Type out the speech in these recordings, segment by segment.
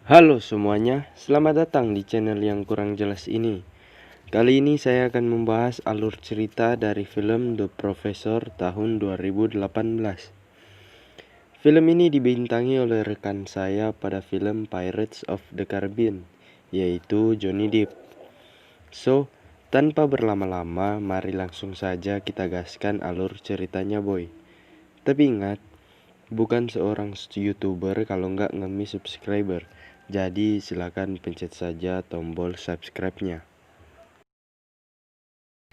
Halo semuanya, selamat datang di channel yang kurang jelas ini. Kali ini saya akan membahas alur cerita dari film The Professor tahun 2018. Film ini dibintangi oleh rekan saya pada film Pirates of the Caribbean, yaitu Johnny Depp. So, tanpa berlama-lama, mari langsung saja kita gaskan alur ceritanya boy. Tapi ingat, bukan seorang YouTuber kalau nggak ngemis subscriber. Jadi silakan pencet saja tombol subscribe-nya.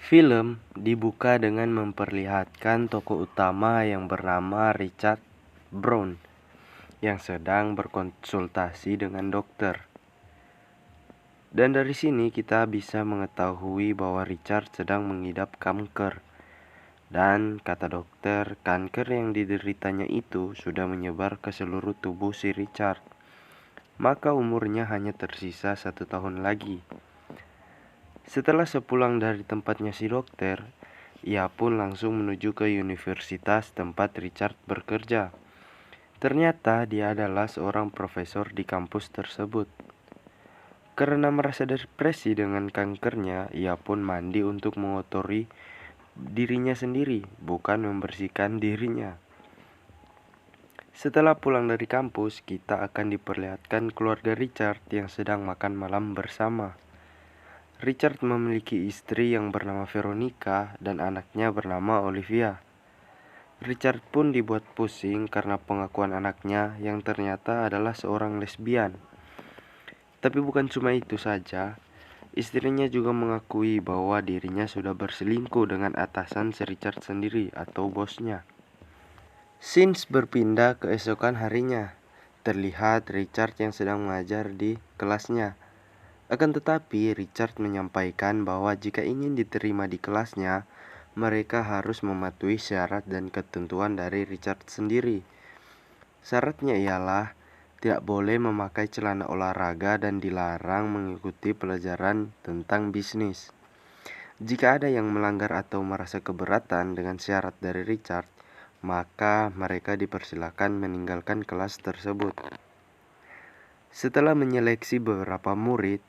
Film dibuka dengan memperlihatkan tokoh utama yang bernama Richard Brown yang sedang berkonsultasi dengan dokter. Dan dari sini kita bisa mengetahui bahwa Richard sedang mengidap kanker. Dan kata dokter, kanker yang dideritanya itu sudah menyebar ke seluruh tubuh si Richard. Maka umurnya hanya tersisa 1 tahun lagi. Setelah sepulang dari tempatnya si dokter, ia pun langsung menuju ke universitas tempat Richard bekerja. Ternyata dia adalah seorang profesor di kampus tersebut. Karena merasa depresi dengan kankernya, ia pun mandi untuk mengotori dirinya sendiri, bukan membersihkan dirinya. Setelah pulang dari kampus, kita akan diperlihatkan keluarga Richard yang sedang makan malam bersama. Richard memiliki istri yang bernama Veronica dan anaknya bernama Olivia. Richard pun dibuat pusing karena pengakuan anaknya yang ternyata adalah seorang lesbian. Tapi bukan cuma itu saja, istrinya juga mengakui bahwa dirinya sudah berselingkuh dengan atasan si Richard sendiri atau bosnya. Scenes berpindah ke esokan harinya. Terlihat Richard yang sedang mengajar di kelasnya. Akan tetapi, Richard menyampaikan bahwa jika ingin diterima di kelasnya, mereka harus mematuhi syarat dan ketentuan dari Richard sendiri. Syaratnya ialah tidak boleh memakai celana olahraga dan dilarang mengikuti pelajaran tentang bisnis. Jika ada yang melanggar atau merasa keberatan dengan syarat dari Richard, maka mereka dipersilakan meninggalkan kelas tersebut. Setelah menyeleksi beberapa murid,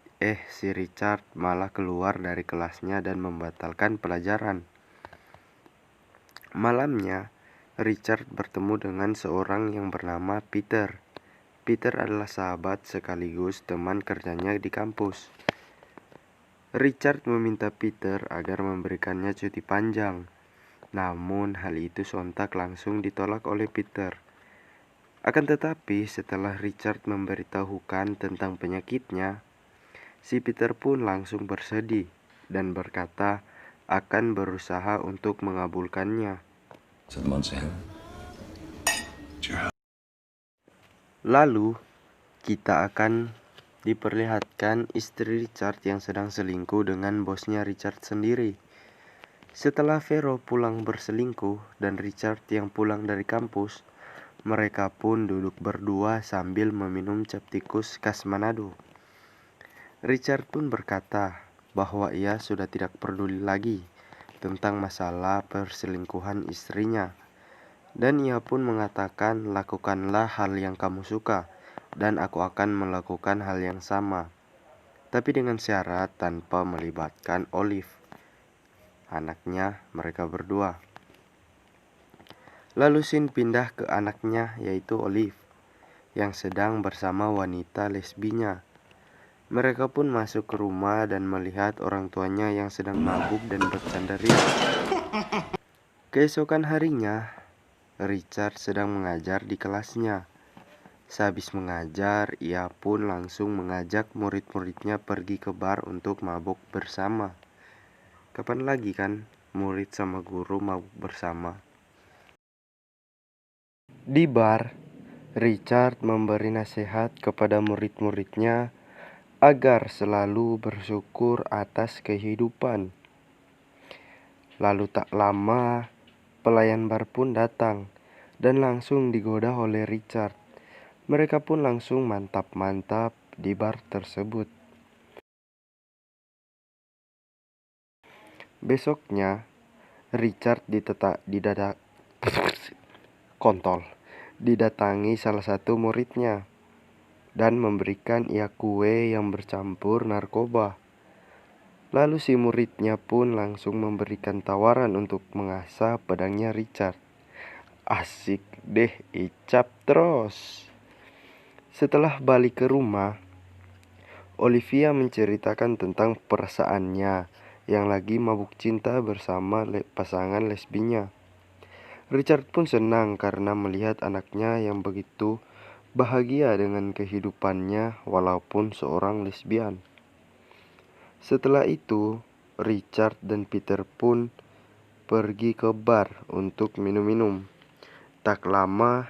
si Richard malah keluar dari kelasnya dan membatalkan pelajaran. Malamnya, Richard bertemu dengan seorang yang bernama Peter. Peter adalah sahabat sekaligus teman kerjanya di kampus. Richard meminta Peter agar memberikannya cuti panjang. Namun, hal itu sontak langsung ditolak oleh Peter. Akan tetapi, setelah Richard memberitahukan tentang penyakitnya, si Peter pun langsung bersedih dan berkata akan berusaha untuk mengabulkannya. Lalu, kita akan diperlihatkan istri Richard yang sedang selingkuh dengan bosnya Richard sendiri. Setelah Vero pulang berselingkuh dan Richard yang pulang dari kampus, mereka pun duduk berdua sambil meminum cap tikus khas Manado. Richard pun berkata bahwa ia sudah tidak peduli lagi tentang masalah perselingkuhan istrinya. Dan ia pun mengatakan, lakukanlah hal yang kamu suka, dan aku akan melakukan hal yang sama. Tapi dengan syarat tanpa melibatkan Olive, anaknya mereka berdua. Lalu scene pindah ke anaknya yaitu Olive, yang sedang bersama wanita lesbinya. Mereka pun masuk ke rumah dan melihat orang tuanya yang sedang mabuk dan bercanda ria. Keesokan harinya, Richard sedang mengajar di kelasnya. Sehabis mengajar, ia pun langsung mengajak murid-muridnya pergi ke bar untuk mabuk bersama. Kapan lagi kan murid sama guru mabuk bersama? Di bar, Richard memberi nasihat kepada murid-muridnya agar selalu bersyukur atas kehidupan. Lalu tak lama, pelayan bar pun datang dan langsung digoda oleh Richard. Mereka pun langsung mantap-mantap di bar tersebut. Besoknya, Richard didatangi salah satu muridnya. dan memberikan ia kue yang bercampur narkoba. Lalu si muridnya pun langsung memberikan tawaran untuk mengasah pedangnya Richard. Asik deh, icap terus. Setelah balik ke rumah, Olivia menceritakan tentang perasaannya yang lagi mabuk cinta bersama pasangan lesbinya. Richard pun senang karena melihat anaknya yang begitu bahagia dengan kehidupannya walaupun seorang lesbian. Setelah itu, Richard dan Peter pun pergi ke bar untuk minum-minum. Tak lama,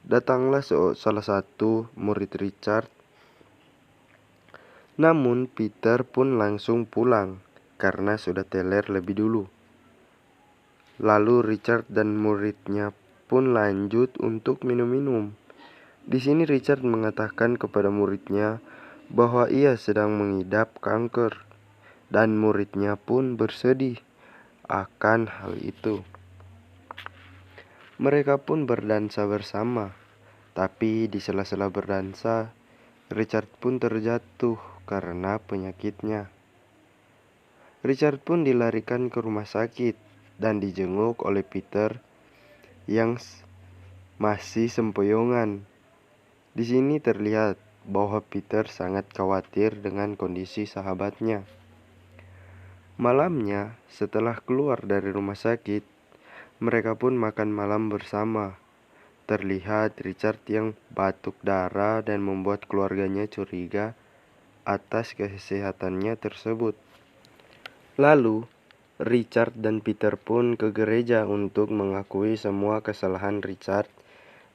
datanglah salah satu murid Richard. Namun Peter pun langsung pulang karena sudah teler lebih dulu. Lalu Richard dan muridnya pun lanjut untuk minum-minum. Di sini Richard mengatakan kepada muridnya bahwa ia sedang mengidap kanker. Dan muridnya pun bersedih akan hal itu. Mereka pun berdansa bersama, tapi di sela-sela berdansa, Richard pun terjatuh karena penyakitnya. Richard pun dilarikan ke rumah sakit dan dijenguk oleh Peter yang masih sempoyongan. Di sini terlihat bahwa Peter sangat khawatir dengan kondisi sahabatnya. Malamnya, setelah keluar dari rumah sakit, mereka pun makan malam bersama. Terlihat Richard yang batuk darah dan membuat keluarganya curiga atas kesehatannya tersebut. Lalu, Richard dan Peter pun ke gereja untuk mengakui semua kesalahan Richard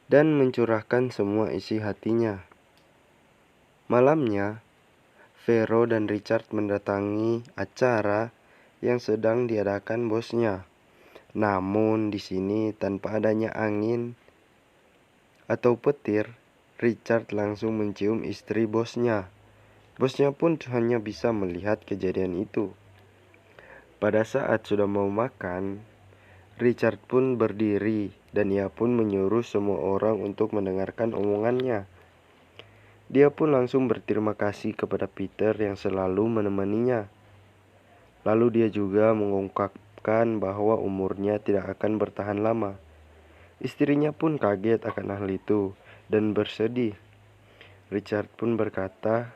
dan mencurahkan semua isi hatinya. Malamnya, Vero dan Richard mendatangi acara yang sedang diadakan bosnya. Namun di sini tanpa adanya angin atau petir, Richard langsung mencium istri bosnya. Bosnya pun hanya bisa melihat kejadian itu. Pada saat sudah mau makan, Richard pun berdiri dan ia pun menyuruh semua orang untuk mendengarkan omongannya. Dia pun langsung berterima kasih kepada Peter yang selalu menemaninya. Lalu dia juga mengungkapkan bahwa umurnya tidak akan bertahan lama. Istrinya pun kaget akan hal itu dan bersedih. Richard pun berkata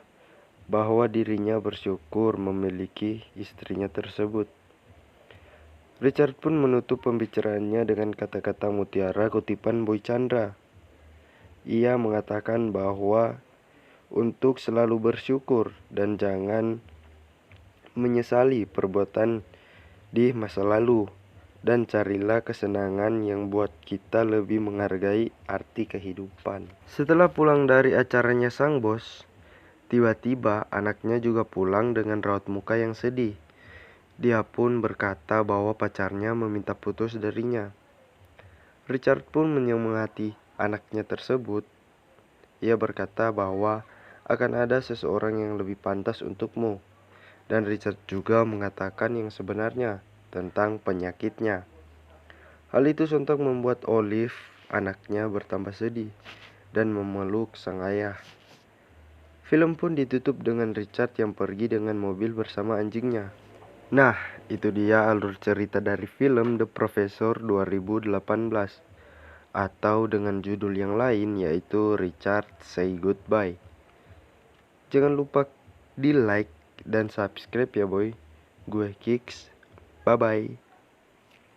bahwa dirinya bersyukur memiliki istrinya tersebut. Richard pun menutup pembicaraannya dengan kata-kata mutiara kutipan Boy Chandra. Ia mengatakan bahwa untuk selalu bersyukur dan jangan menyesali perbuatan di masa lalu, dan carilah kesenangan yang buat kita lebih menghargai arti kehidupan. Setelah pulang dari acaranya sang bos, tiba-tiba anaknya juga pulang dengan raut muka yang sedih. Dia pun berkata bahwa pacarnya meminta putus darinya. Richard pun menyemangati anaknya tersebut. Ia berkata bahwa akan ada seseorang yang lebih pantas untukmu. Dan Richard juga mengatakan yang sebenarnya tentang penyakitnya. Hal itu sontak membuat Olive, anaknya, bertambah sedih dan memeluk sang ayah. Film pun ditutup dengan Richard yang pergi dengan mobil bersama anjingnya. Nah, itu dia alur cerita dari film The Professor 2018, atau dengan judul yang lain yaitu Richard Say Goodbye. Jangan lupa di like dan subscribe ya boy. Gue Kicks, bye bye.